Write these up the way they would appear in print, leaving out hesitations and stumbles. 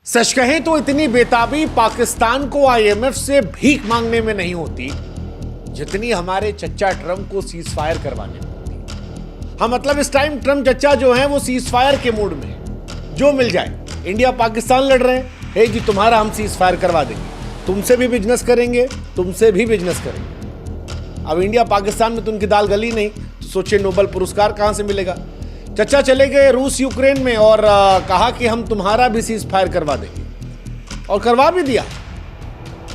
सच कहें तो इतनी बेताबी पाकिस्तान को आईएमएफ से भीख मांगने में नहीं होती जितनी हमारे चच्चा ट्रंप को सीज फायर करवाने में होती। हाँ, मतलब इस टाइम ट्रंप चच्चा जो हैं वो सीज फायर के मूड में है। जो मिल जाए, इंडिया पाकिस्तान लड़ रहे हैं, हे जी तुम्हारा हम सीज फायर करवा देंगे, तुमसे भी बिजनेस करेंगे, तुमसे भी बिजनेस करेंगे। अब इंडिया पाकिस्तान में तो उनकी दाल गली नहीं, तो सोचिए नोबेल पुरस्कार कहां से मिलेगा। चच्चा चले गए रूस यूक्रेन में और कहा कि हम तुम्हारा भी सीज फायर करवा देंगे, और करवा भी दिया।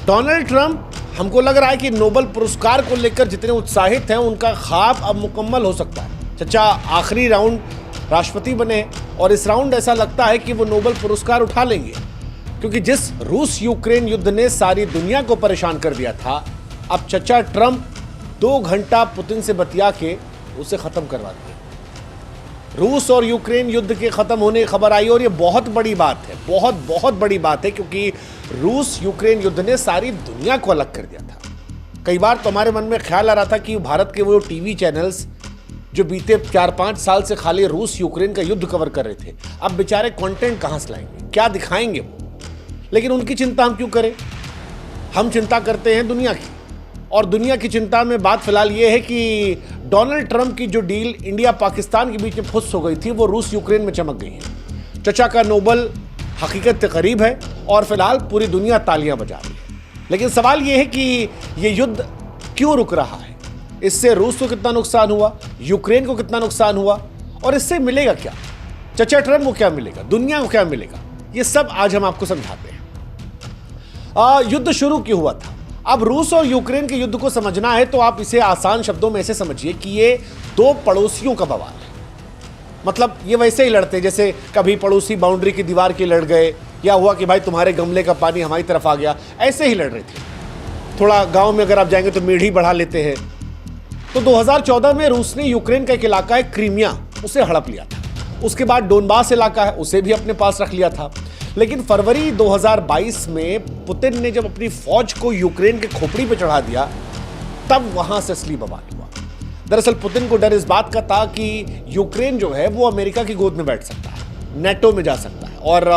डोनाल्ड ट्रंप, हमको लग रहा है कि नोबेल पुरस्कार को लेकर जितने उत्साहित हैं उनका ख्वाब अब मुकम्मल हो सकता है। चच्चा आखिरी राउंड राष्ट्रपति बने और इस राउंड ऐसा लगता है कि वो नोबेल पुरस्कार उठा लेंगे, क्योंकि जिस रूस यूक्रेन युद्ध ने सारी दुनिया को परेशान कर दिया था, अब चच्चा ट्रंप 2 घंटा पुतिन से बतिया के उसे खत्म करवा दिया। रूस और यूक्रेन युद्ध के खत्म होने की खबर आई और ये बहुत बड़ी बात है, बहुत बड़ी बात है, क्योंकि रूस यूक्रेन युद्ध ने सारी दुनिया को अलग कर दिया था। कई बार तो हमारे मन में ख्याल आ रहा था कि भारत के वो टीवी चैनल्स जो बीते 4-5 साल से खाली रूस यूक्रेन का युद्ध कवर कर रहे थे, अब बेचारे कंटेंट कहां से लाएंगे, क्या दिखाएंगे वो। लेकिन उनकी चिंता हम क्यों करें, हम चिंता करते हैं दुनिया की। और दुनिया की चिंता में बात फिलहाल ये है कि डोनाल्ड ट्रंप की जो डील इंडिया पाकिस्तान के बीच में फुस हो गई थी, वो रूस यूक्रेन में चमक गई है। चचा का नोबेल हकीकत के करीब है और फिलहाल पूरी दुनिया तालियां बजा रही है। लेकिन सवाल ये है कि ये युद्ध क्यों रुक रहा है, इससे रूस को कितना नुकसान हुआ, यूक्रेन को कितना नुकसान हुआ, और इससे मिलेगा क्या, चचा ट्रंप को क्या मिलेगा, दुनिया को क्या मिलेगा, ये सब आज हम आपको समझाते हैं। युद्ध शुरू क्यों हुआ था। अब रूस और यूक्रेन के युद्ध को समझना है तो आप इसे आसान शब्दों में ऐसे समझिए कि ये 2 पड़ोसियों का बवाल है। मतलब ये वैसे ही लड़ते जैसे कभी पड़ोसी बाउंड्री की दीवार के लड़ गए, या हुआ कि भाई तुम्हारे गमले का पानी हमारी तरफ आ गया, ऐसे ही लड़ रहे थे। थोड़ा गांव में अगर आप जाएंगे तो मेढ़ी बढ़ा लेते हैं। तो 2014 में रूस ने यूक्रेन का एक इलाका है क्रीमिया, उसे हड़प लिया था। उसके बाद डोनबास इलाका है, उसे भी अपने पास रख लिया था। लेकिन फरवरी 2022 में पुतिन ने जब अपनी फौज को यूक्रेन के खोपड़ी पे चढ़ा दिया, तब वहां से असली बवाल हुआ। दरअसल पुतिन को डर इस बात का था कि यूक्रेन जो है वो अमेरिका की गोद में बैठ सकता है, नेटो में जा सकता है, और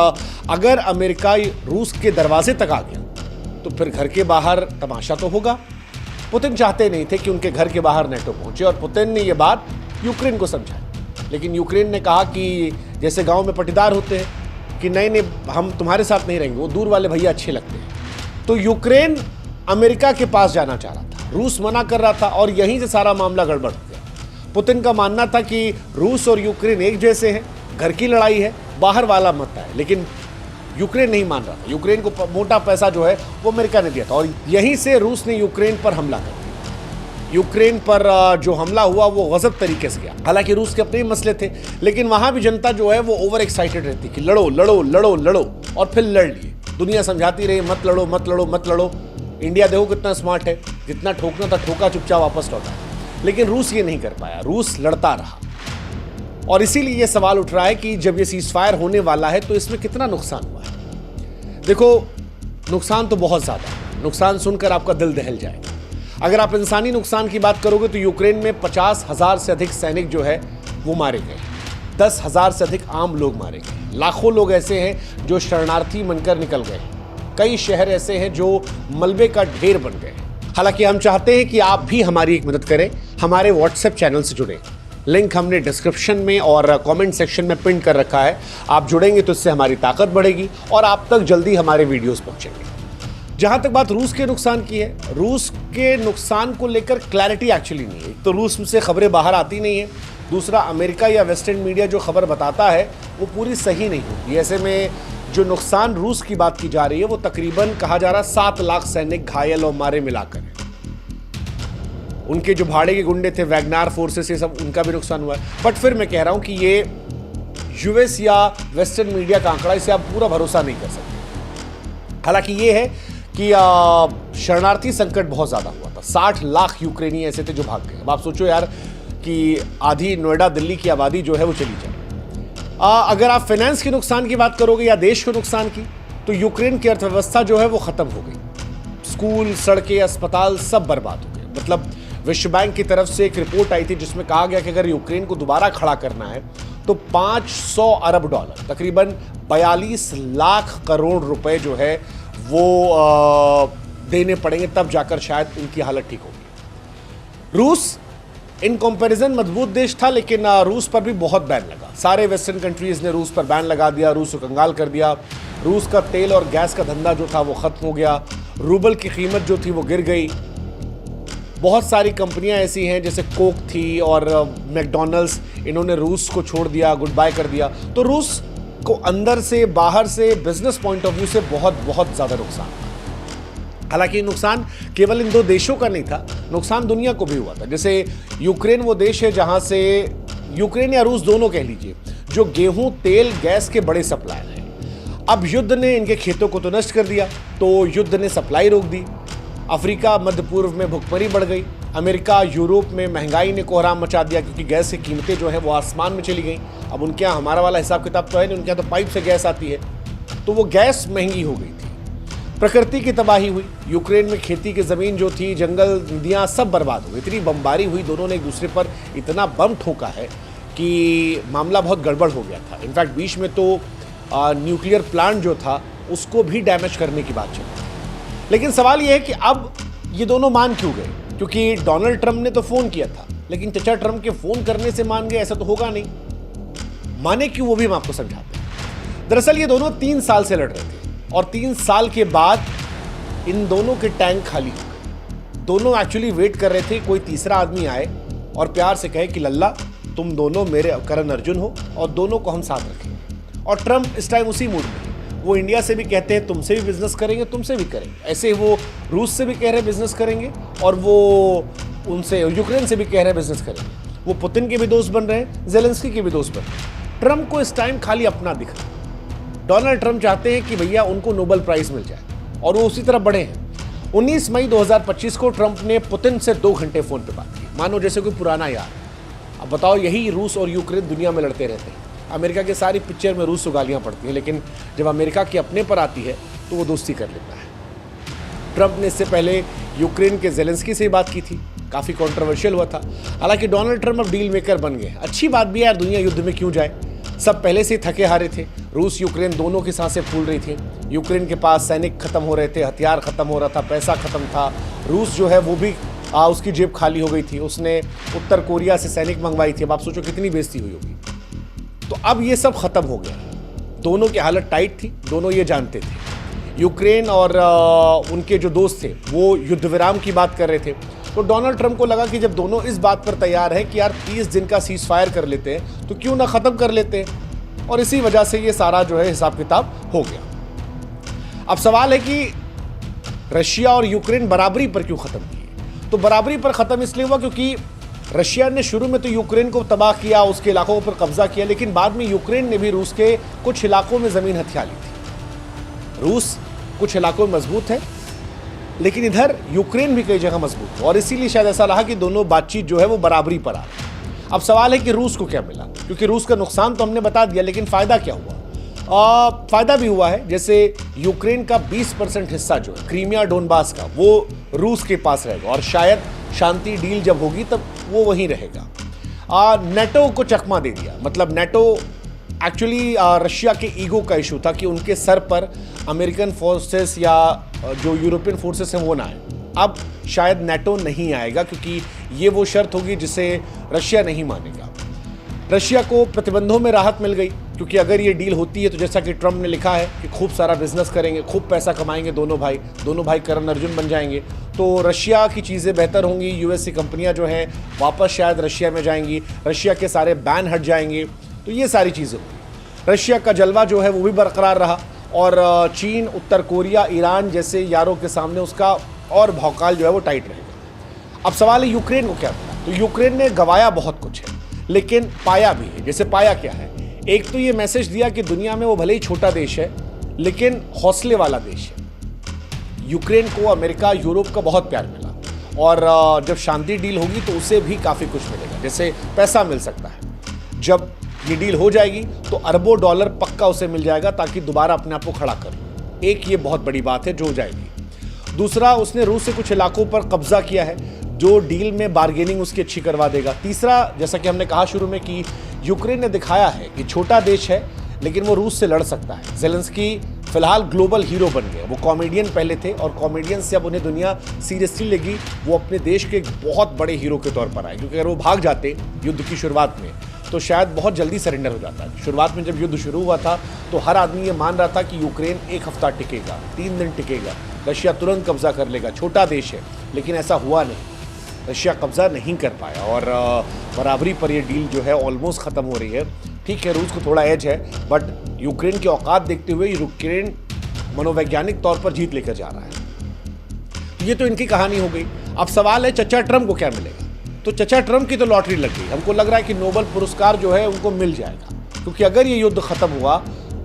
अगर अमेरिका रूस के दरवाजे तक आ गया तो फिर घर के बाहर तमाशा तो होगा। पुतिन चाहते नहीं थे कि उनके घर के बाहर नेटो पहुंचे, और पुतिन ने यह बात यूक्रेन को समझाई। लेकिन यूक्रेन ने कहा कि जैसे गांव में पटीदार होते हैं कि नहीं हम तुम्हारे साथ नहीं रहेंगे, वो दूर वाले भैया अच्छे लगते हैं। तो यूक्रेन अमेरिका के पास जाना चाह रहा था, रूस मना कर रहा था, और यहीं से सारा मामला गड़बड़ हो गया। पुतिन का मानना था कि रूस और यूक्रेन एक जैसे हैं, घर की लड़ाई है, बाहर वाला मत है। लेकिन यूक्रेन नहीं मान रहा था। यूक्रेन को मोटा पैसा जो है वो अमेरिका ने दिया था, और यहीं से रूस ने यूक्रेन पर हमला कर दिया। यूक्रेन पर जो हमला हुआ वो गजब तरीके से गया। हालांकि रूस के अपने ही मसले थे, लेकिन वहां भी जनता जो है वो ओवर एक्साइटेड रहती कि लड़ो लड़ो लड़ो लड़ो, और फिर लड़ लिए। दुनिया समझाती रही मत लड़ो मत लड़ो मत लड़ो। इंडिया देखो कितना स्मार्ट है, जितना ठोकना था ठोका, चुपचाप वापस लौटा। लेकिन रूस ये नहीं कर पाया, रूस लड़ता रहा। और इसीलिए ये सवाल उठ रहा है कि जब ये सीज फायर होने वाला है तो इसमें कितना नुकसान हुआ है। देखो, नुकसान तो बहुत ज्यादा है। नुकसान सुनकर आपका दिल दहल जाएगा। अगर आप इंसानी नुकसान की बात करोगे तो यूक्रेन में 50,000 से अधिक सैनिक जो है वो मारे गए, 10,000 से अधिक आम लोग मारे गए, लाखों लोग ऐसे हैं जो शरणार्थी बनकर निकल गए, कई शहर ऐसे हैं जो मलबे का ढेर बन गए। हालांकि हम चाहते हैं कि आप भी हमारी एक मदद करें, हमारे व्हाट्सएप चैनल से जुड़े। लिंक हमने डिस्क्रिप्शन में और कमेंट सेक्शन में पिन कर रखा है। आप जुड़ेंगे तो इससे हमारी ताकत बढ़ेगी और आप तक जल्दी हमारे वीडियोस पहुंचेंगे। जहां तक बात रूस के नुकसान की है, रूस के नुकसान को लेकर क्लैरिटी एक्चुअली नहीं है। तो रूस से खबरें बाहर आती नहीं है, दूसरा अमेरिका या वेस्टर्न मीडिया जो खबर बताता है वो पूरी सही नहीं होती। ऐसे में जो नुकसान रूस की बात की जा रही है वो तकरीबन कहा जा रहा 7 लाख सैनिक घायल और मारे मिलाकर। उनके जो भाड़े के गुंडे थे, वैगनार फोर्सेस, ये सब, उनका भी नुकसान हुआ है। बट फिर मैं कह रहा हूं कि ये यूएस या वेस्टर्न मीडिया का आंकड़ा, इसे आप पूरा भरोसा नहीं कर सकते। हालांकि ये है कि शरणार्थी संकट बहुत ज्यादा हुआ था। 60 लाख यूक्रेनी ऐसे थे जो भाग गए। अब आप सोचो यार कि आधी नोएडा दिल्ली की आबादी जो है वो चली जाए। अगर आप फाइनेंस के नुकसान की बात करोगे या देश के नुकसान की, तो यूक्रेन की अर्थव्यवस्था जो है वो खत्म हो गई। स्कूल, सड़कें, अस्पताल सब बर्बाद हो गए। मतलब विश्व बैंक की तरफ से एक रिपोर्ट आई थी जिसमें कहा गया कि अगर यूक्रेन को दोबारा खड़ा करना है तो 500 अरब डॉलर, तकरीबन 42 लाख करोड़ रुपए जो है वो देने पड़ेंगे, तब जाकर शायद उनकी हालत ठीक होगी। रूस इन कंपैरिजन मजबूत देश था, लेकिन रूस पर भी बहुत बैन लगा। सारे वेस्टर्न कंट्रीज ने रूस पर बैन लगा दिया, रूस को कंगाल कर दिया। रूस का तेल और गैस का धंधा जो था वो खत्म हो गया, रूबल की कीमत जो थी वो गिर गई। बहुत सारी कंपनियां ऐसी हैं जैसे कोक थी और मैकडॉनल्ड्स, इन्होंने रूस को छोड़ दिया, गुड बाय कर दिया। तो रूस को अंदर से बाहर से बिजनेस पॉइंट ऑफ व्यू से बहुत बहुत ज़्यादा नुकसान था। हालांकि नुकसान केवल इन दो देशों का नहीं था, नुकसान दुनिया को भी हुआ था। जैसे यूक्रेन वो देश है जहां से, यूक्रेन या रूस दोनों कह लीजिए, जो गेहूं, तेल, गैस के बड़े सप्लायर हैं। अब युद्ध ने इनके खेतों को तो नष्ट कर दिया, तो युद्ध ने सप्लाई रोक दी। अफ्रीका, मध्य पूर्व में भुखमरी बढ़ गई। अमेरिका, यूरोप में महंगाई ने कोहराम मचा दिया, क्योंकि गैस की कीमतें जो हैं वो आसमान में चली गई। अब उनके यहाँ हमारा वाला हिसाब किताब तो है नहीं, उनके यहाँ तो पाइप से गैस आती है, तो वो गैस महंगी हो गई थी। प्रकृति की तबाही हुई। यूक्रेन में खेती की ज़मीन जो थी, जंगल, नदियाँ सब बर्बाद हो गई। इतनी बमबारी हुई, दोनों ने एक दूसरे पर इतना बम ठोका है कि मामला बहुत गड़बड़ हो गया था। इनफैक्ट बीच में तो न्यूक्लियर प्लांट जो था उसको भी डैमेज करने की बात चल रही है। लेकिन सवाल ये है कि अब ये दोनों मान क्यों गए? क्योंकि डोनाल्ड ट्रंप ने तो फ़ोन किया था, लेकिन चचा ट्रंप के फ़ोन करने से मान गए, ऐसा तो होगा नहीं। माने क्यों, वो भी हम आपको समझाते हैं। दरअसल ये दोनों 3 साल से लड़ रहे थे, और 3 साल के बाद इन दोनों के टैंक खाली हो गए। दोनों एक्चुअली वेट कर रहे थे कोई तीसरा आदमी आए और प्यार से कहे कि लल्ला तुम दोनों मेरे करण अर्जुन हो और दोनों को हम साथ रखेंगे। और ट्रंप इस टाइम उसी मूड में, वो इंडिया से भी कहते हैं तुमसे भी बिजनेस करेंगे, तुमसे भी करेंगे। ऐसे वो रूस से भी कह रहे बिजनेस करेंगे, और वो उनसे यूक्रेन से भी कह रहे बिजनेस करेंगे। वो पुतिन के भी दोस्त बन रहे हैं, जेलेंस्की के भी दोस्त बन रहे हैं। ट्रंप को इस टाइम खाली अपना दिख रहा है। डोनाल्ड ट्रंप चाहते हैं कि भैया उनको नोबेल प्राइज मिल जाए, और वो उसी तरफ बढ़े हैं। 19 मई 2025 को ट्रंप ने पुतिन से 2 घंटे फोन पे बात की, मानो जैसे कोई पुराना यार। अब बताओ, यही रूस और यूक्रेन दुनिया में लड़ते रहते हैं। अमेरिका के सारी पिक्चर में रूस को गालियां पड़ती हैं, लेकिन जब अमेरिका की अपने पर आती है तो वो दोस्ती कर लेता है। ट्रंप ने इससे पहले यूक्रेन के जेलेंस्की से बात की थी, काफ़ी कंट्रोवर्शियल हुआ था। हालांकि डोनाल्ड ट्रंप अब डील मेकर बन गए। अच्छी बात भी है यार, दुनिया युद्ध में क्यों जाए, सब पहले से ही थके हारे थे। रूस यूक्रेन दोनों की सांसें फूल रही थी। यूक्रेन के पास सैनिक खत्म हो रहे थे, हथियार खत्म हो रहा था, पैसा खत्म था। रूस जो है वो भी उसकी जेब खाली हो गई थी, उसने उत्तर कोरिया से सैनिक मंगवाई थी। अब आप सोचो कितनी बेइज्जती हुई होगी। तो अब ये सब खत्म हो गया। दोनों की हालत टाइट थी, दोनों ये जानते थे। यूक्रेन और उनके जो दोस्त थे वो युद्ध विराम की बात कर रहे थे। तो डोनाल्ड ट्रंप को लगा कि जब दोनों इस बात पर तैयार हैं कि यार 30 दिन का सीज फायर कर लेते हैं, तो क्यों ना ख़त्म कर लेते हैं। और इसी वजह से ये सारा जो है हिसाब किताब हो गया। अब सवाल है कि रशिया और यूक्रेन बराबरी पर क्यों ख़त्म किए? तो बराबरी पर ख़त्म इसलिए हुआ क्योंकि रशिया ने शुरू में तो यूक्रेन को तबाह किया, उसके इलाकों पर कब्जा किया, लेकिन बाद में यूक्रेन ने भी रूस के कुछ इलाकों में ज़मीन हथिया ली थी। रूस कुछ इलाकों में मजबूत है, लेकिन इधर यूक्रेन भी कई जगह मजबूत है, और इसीलिए शायद ऐसा रहा कि दोनों बातचीत जो है वो बराबरी पर आ रही है। अब सवाल है कि रूस को क्या मिला, क्योंकि रूस का नुकसान तो हमने बता दिया, लेकिन फ़ायदा क्या हुआ? फ़ायदा भी हुआ है। जैसे यूक्रेन का 20% हिस्सा जो है क्रीमिया डोनबास का, वो रूस के पास रहेगा, और शायद शांति डील जब होगी तब वो वहीं रहेगा। नेटो को चकमा दे दिया, मतलब नेटो एक्चुअली रशिया के ईगो का इशू था कि उनके सर पर अमेरिकन फोर्सेस या जो यूरोपियन फोर्सेस हैं वो ना आए। अब शायद नेटो नहीं आएगा, क्योंकि ये वो शर्त होगी जिसे रशिया नहीं मानेगा। रशिया को प्रतिबंधों में राहत मिल गई, क्योंकि अगर ये डील होती है तो जैसा कि ट्रंप ने लिखा है कि खूब सारा बिजनेस करेंगे, खूब पैसा कमाएंगे दोनों भाई करण अर्जुन बन जाएंगे। तो रशिया की चीज़ें बेहतर होंगी, यूएस की कंपनियां जो हैं वापस शायद रशिया में जाएंगी, रशिया के सारे बैन हट जाएंगे, तो ये सारी चीज़ें होंगी। रशिया का जलवा जो है वो भी बरकरार रहा, और चीन, उत्तर कोरिया, ईरान जैसे यारों के सामने उसका और भौकाल जो है वो टाइट रहेगा। अब सवाल है यूक्रेन को क्या मिला? तो यूक्रेन ने गंवाया बहुत कुछ है, लेकिन पाया भी है। जैसे पाया क्या है? एक तो ये मैसेज दिया कि दुनिया में वो भले ही छोटा देश है, लेकिन हौसले वाला देश है। यूक्रेन को अमेरिका, यूरोप का बहुत प्यार मिला, और जब शांति डील होगी तो उसे भी काफ़ी कुछ मिलेगा। जैसे पैसा मिल सकता है, जब ये डील हो जाएगी तो अरबों डॉलर पक्का उसे मिल जाएगा, ताकि दोबारा अपने आप को खड़ा कर। एक ये बहुत बड़ी बात है जो हो जाएगी। दूसरा, उसने रूस से कुछ इलाकों पर कब्जा किया है। जो डील में बार्गेनिंग उसकी अच्छी करवा देगा। तीसरा, जैसा कि हमने कहा शुरू में कि यूक्रेन ने दिखाया है कि छोटा देश है लेकिन वो रूस से लड़ सकता है। ज़ेलेंस्की फिलहाल ग्लोबल हीरो बन गए। वो कॉमेडियन पहले थे और कॉमेडियन से अब उन्हें दुनिया सीरियसली लेगी। वो अपने देश के एक बहुत बड़े हीरो के तौर पर आए, क्योंकि अगर वो भाग जाते युद्ध की शुरुआत में तो शायद बहुत जल्दी सरेंडर हो जाता है। शुरुआत में जब युद्ध शुरू हुआ था तो हर आदमी ये मान रहा था कि यूक्रेन 1 हफ्ता टिकेगा, 3 दिन टिकेगा, रशिया तुरंत कब्जा कर लेगा, छोटा देश है। लेकिन ऐसा हुआ नहीं, रशिया कब्जा नहीं कर पाया और बराबरी पर ये डील जो है ऑलमोस्ट ख़त्म हो रही है। ठीक है, रूस को थोड़ा एज है, बट यूक्रेन की औकात देखते हुए यूक्रेन मनोवैज्ञानिक तौर पर जीत लेकर जा रहा है। ये तो इनकी कहानी हो गई। अब सवाल है चचा ट्रम्प को क्या मिलेगा। तो चचा ट्रम्प की तो लॉटरी लग गई। हमको लग रहा है कि नोबेल पुरस्कार जो है उनको मिल जाएगा, क्योंकि अगर ये युद्ध खत्म हुआ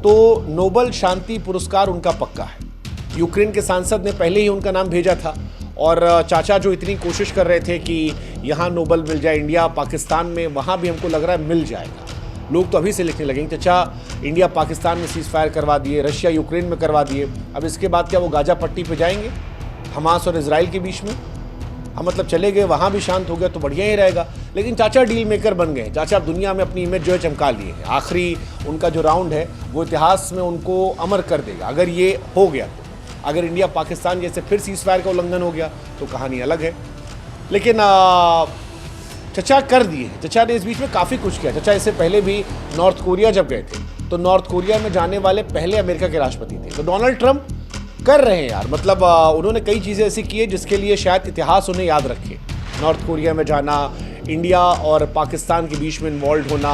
तो नोबेल शांति पुरस्कार उनका पक्का है। यूक्रेन के सांसद ने पहले ही उनका नाम भेजा था और चाचा जो इतनी कोशिश कर रहे थे कि यहाँ नोबेल मिल जाए, इंडिया पाकिस्तान में, वहाँ भी हमको लग रहा है मिल जाएगा। लोग तो अभी से लिखने लगेंगे चचा इंडिया पाकिस्तान में सीज फायर करवा दिए, रशिया यूक्रेन में करवा दिए, अब इसके बाद क्या वो गाजा पट्टी पे जाएंगे हमास और इजराइल के बीच में? हम मतलब चले गए, वहाँ भी शांत हो गया तो बढ़िया ही रहेगा। लेकिन चाचा डील मेकर बन गए। चाचा अब दुनिया में अपनी इमेज जो है चमका लिए हैं। आखिरी उनका जो राउंड है वो इतिहास में उनको अमर कर देगा अगर ये हो गया तो। अगर इंडिया पाकिस्तान जैसे फिर सीज फायर का उल्लंघन हो गया तो कहानी अलग है। लेकिन चचा कर दिए। चचा ने इस बीच में काफ़ी कुछ किया। चचा इससे पहले भी नॉर्थ कोरिया जब गए थे तो नॉर्थ कोरिया में जाने वाले पहले अमेरिका के राष्ट्रपति थे। तो डोनाल्ड ट्रंप कर रहे हैं यार, मतलब उन्होंने कई चीज़ें ऐसी की है जिसके लिए शायद इतिहास उन्हें याद रखे। नॉर्थ कोरिया में जाना, इंडिया और पाकिस्तान के बीच में इन्वॉल्व होना,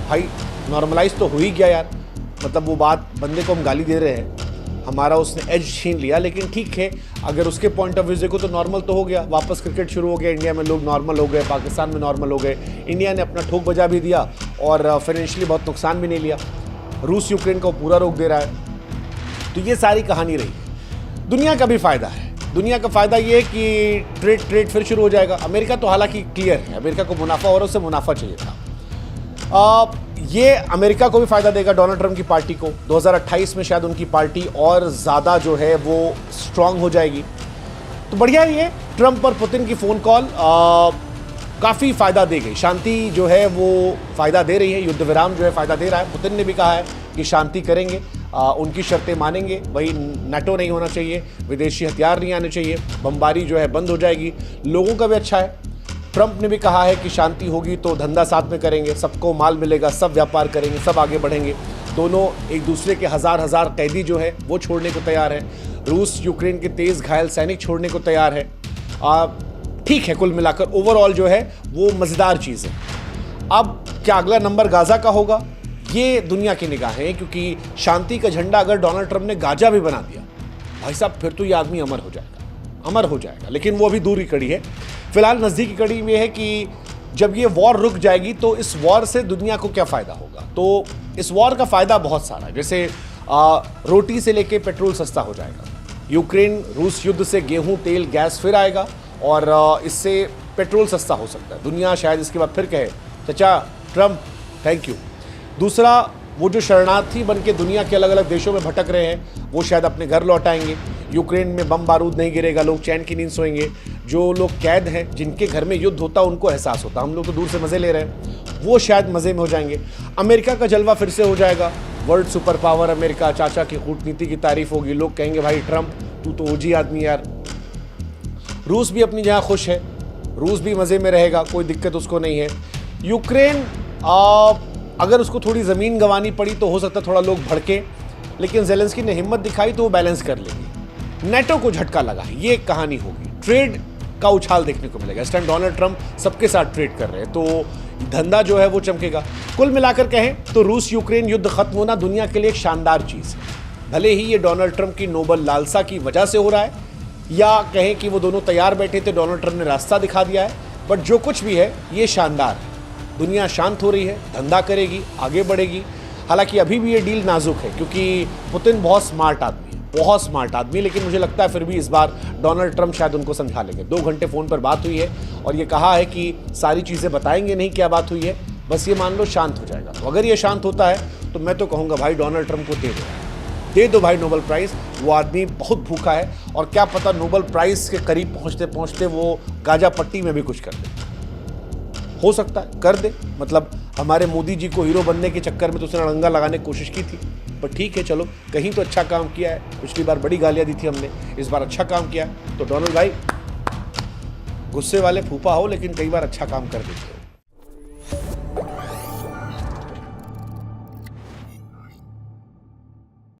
भाई नॉर्मलाइज तो हो ही गया यार। मतलब वो बात, बंदे को हम गाली दे रहे हैं, हमारा उसने एज छीन लिया, लेकिन ठीक है अगर उसके पॉइंट ऑफ व्यू देखो तो नॉर्मल तो हो गया। वापस क्रिकेट शुरू हो गया, इंडिया में लोग नॉर्मल हो गए, पाकिस्तान में नॉर्मल हो गए। इंडिया ने अपना ठोक बजा भी दिया और फाइनेंशियली बहुत नुकसान भी नहीं लिया। रूस यूक्रेन को पूरा रोक दे रहा है। तो ये सारी कहानी रही। दुनिया का भी फ़ायदा है। दुनिया का फ़ायदा ये है कि ट्रेड फिर शुरू हो जाएगा। अमेरिका तो हालांकि क्लियर है, अमेरिका को मुनाफा और उससे मुनाफा चाहिए था। ये अमेरिका को भी फ़ायदा देगा, डोनाल्ड ट्रंप की पार्टी को। 2028 में शायद उनकी पार्टी और ज़्यादा जो है वो स्ट्रांग हो जाएगी। तो बढ़िया ही है। ट्रंप और पुतिन की फ़ोन कॉल काफ़ी फ़ायदा दे गई। शांति जो है वो फ़ायदा दे रही है, युद्ध विराम जो है फ़ायदा दे रहा है। पुतिन ने भी कहा है कि शांति करेंगे, उनकी शर्तें मानेंगे। वही नाटो नहीं होना चाहिए, विदेशी हथियार नहीं आने चाहिए, बमबारी जो है बंद हो जाएगी। लोगों का भी अच्छा है। ट्रंप ने भी कहा है कि शांति होगी तो धंधा साथ में करेंगे, सबको माल मिलेगा, सब व्यापार करेंगे, सब आगे बढ़ेंगे। दोनों एक दूसरे के हज़ार कैदी जो है वो छोड़ने को तैयार है। रूस यूक्रेन के 23 घायल सैनिक छोड़ने को तैयार है। ठीक है, कुल मिलाकर ओवरऑल जो है वो मज़ेदार चीज़ है। अब क्या अगला नंबर गाज़ा का होगा, ये दुनिया की निगाहें हैं, क्योंकि शांति का झंडा अगर डोनाल्ड ट्रंप ने गाजा भी बना दिया, भाई साहब फिर तो ये आदमी अमर हो जाएगा। लेकिन वो अभी दूर की कड़ी है। फिलहाल नज़दीकी कड़ी ये है कि जब ये वॉर रुक जाएगी तो इस वॉर से दुनिया को क्या फ़ायदा होगा। तो इस वॉर का फ़ायदा बहुत सारा है। जैसे रोटी से लेके पेट्रोल सस्ता हो जाएगा। यूक्रेन रूस युद्ध से गेहूं, तेल, गैस फिर आएगा और इससे पेट्रोल सस्ता हो सकता है। दुनिया शायद इसके बाद फिर कहे चचा ट्रंप थैंक यू। दूसरा, वो जो शरणार्थी बन के दुनिया के अलग अलग देशों में भटक रहे हैं वो शायद अपने घर लौट आएंगे। यूक्रेन में बम बारूद नहीं गिरेगा, लोग चैन की नींद सोएंगे। जो लोग कैद हैं, जिनके घर में युद्ध होता उनको एहसास होता, हम लोग तो दूर से मज़े ले रहे हैं, वो शायद मज़े में हो जाएंगे। अमेरिका का जलवा फिर से हो जाएगा। वर्ल्ड सुपर पावर अमेरिका, चाचा की कूटनीति की तारीफ होगी। लोग कहेंगे भाई ट्रंप तू तो ओजी आदमी यार। रूस भी अपनी जगह खुश है, रूस भी मज़े में रहेगा, कोई दिक्कत उसको नहीं है। यूक्रेन अगर उसको थोड़ी ज़मीन गंवानी पड़ी तो हो सकता है थोड़ा लोग भड़के, लेकिन ज़ेलेंस्की ने हिम्मत दिखाई तो वो बैलेंस कर लेगी। नेटो को झटका लगा, ये एक कहानी होगी। ट्रेड का उछाल देखने को मिलेगा। इस टाइम डोनाल्ड ट्रंप सबके साथ ट्रेड कर रहे हैं तो धंधा जो है वो चमकेगा। कुल मिलाकर कहें तो रूस यूक्रेन युद्ध खत्म होना दुनिया के लिए एक शानदार चीज़ है। भले ही ये डोनाल्ड ट्रंप की नोबल लालसा की वजह से हो रहा है, या कहें कि वो दोनों तैयार बैठे थे, डोनाल्ड ट्रंप ने रास्ता दिखा दिया है, बट जो कुछ भी है ये शानदार है। दुनिया शांत हो रही है, धंधा करेगी, आगे बढ़ेगी। हालांकि अभी भी ये डील नाजुक है क्योंकि पुतिन बहुत स्मार्ट आदमी है, लेकिन मुझे लगता है फिर भी इस बार डोनाल्ड ट्रंप शायद उनको समझा लेंगे। 2 घंटे फ़ोन पर बात हुई है और ये कहा है कि सारी चीज़ें बताएंगे नहीं क्या बात हुई है, बस ये मान लो शांत हो जाएगा। तो अगर ये शांत होता है तो मैं तो कहूँगा भाई डोनाल्ड ट्रंप को दे दो। दे दो भाई नोबेल प्राइज। वो आदमी बहुत भूखा है और क्या पता नोबेल प्राइज के करीब पहुंचते पहुंचते वो गाजा पट्टी में भी कुछ कर दे। हो सकता है कर दे, मतलब हमारे मोदी जी को हीरो बनने के चक्कर में तो उसने अड़ंगा लगाने की कोशिश की थी, पर ठीक है चलो, कहीं तो अच्छा काम किया है। पिछली बार बड़ी गालियां दी थी हमने, इस बार अच्छा काम किया। तो डोनाल्ड भाई गुस्से वाले फूफा हो लेकिन कई बार अच्छा काम कर देते हो।